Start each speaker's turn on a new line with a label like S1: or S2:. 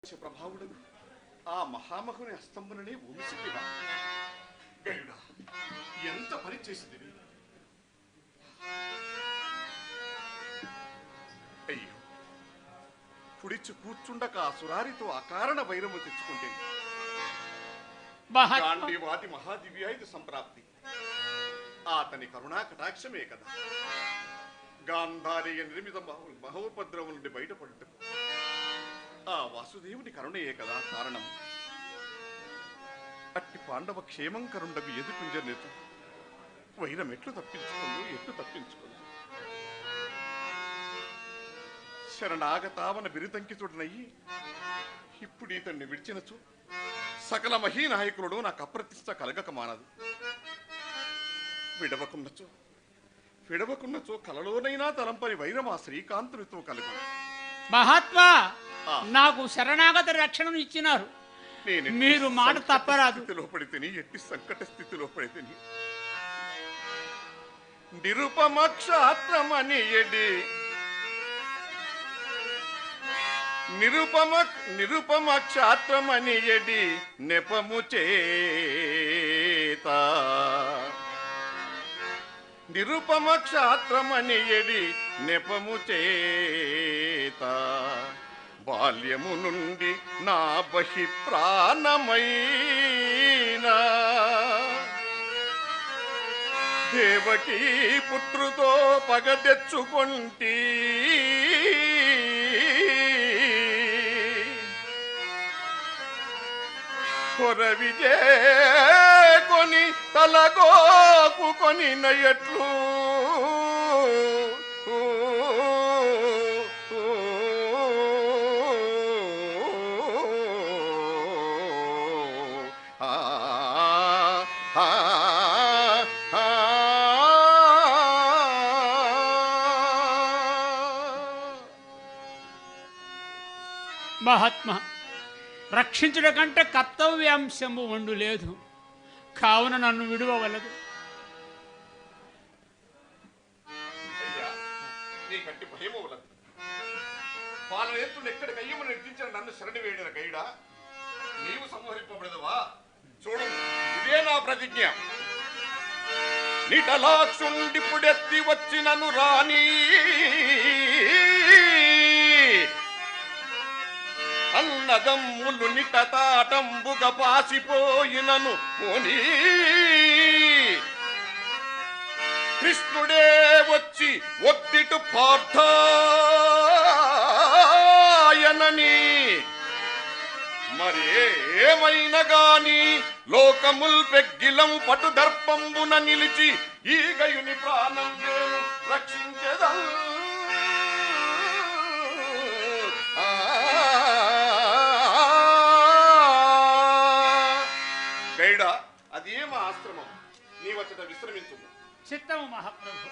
S1: ప్రభావుడు ఆ మహామహుని హస్తంబుననే వంశిగా గరుడా ఎంత పని చేసింది. అయ్యో, పుడిచి కూర్చుండక ఆ సురారితో అకారణ వైరము తెచ్చుకుంటే గాంధీవాది మహాదివ్యాయుధ సంప్రాప్తి అతని కరుణా కటాక్షమే కదా. గాంధారీయ నిర్మిత మహోపద్రవం నుండి బయటపడటం ఆ వాసుదేవుని కరుణయే కదా కారణం. అట్టి పాండవ క్షేమం కరుండకు ఎదుకుంజనేతు వైరం ఎట్లు తప్పించుకుందు. శరణాగతావన బిరుదంకితుడనయ్యి ఇప్పుడు ఇతన్ని విడిచినచు సకల మహీనాయకుడు నాకు అప్రతిష్ట కలగక మానదు. విడవకున్నచో కలలోనైనా తలంపని వైరం ఆ శ్రీకాంతునితో కలుగు.
S2: మహాత్మా, నాకు శరణాగత రక్షణను ఇచ్చినారు, మీరు మాట తప్పరాదు.
S1: ఎట్టి సంకట స్థితిలో పడితేని నిరుపమక్షాత్రమని ఎడి నిరుపమక్షాత్రమని ఎడి నెపము చేత నిరుపమక్షాత్రమని ఎడి నెపము చేత బాల్యము నుండి నా బహి ప్రాణమైనా దేవకీ పుత్రుతో పగ తెచ్చుకొంటి కొర విజేకొని తలగోకుకొని నయట్లు
S2: మహాత్మా, రక్షించుట కంటే కర్తవ్యాంశము వండు లేదు, కావున నన్ను విడువవలదు.
S1: నీకంటి భయము వలదు. పాలనేతుడు ఎక్కడ కయ్యము నిర్దించిన నన్ను శరణి వేడిన గైడా నీవు సంహరింపబడదువా? చూడు, ఇదే నా ప్రతిజ్ఞ. నిటలాక్షుండిపుడెత్తి వచ్చినను రాని అన్నదమ్ములు నిటతాటంబుగ పాసిపోయినను పోనీ కృష్ణుడే వచ్చి ఒత్తిటు పార్థాయనని మరి ఏమైనా గాని లోకముల్ పెగ్గిలం పటు దర్పంబున నిలిచి ఈ గయుని ప్రాణం నేను రక్షించేదా. గైడా, అదేమ ఆశ్రమం, నీవచ్చట విశ్రమించు.
S2: చిత్తము మహాప్రభు.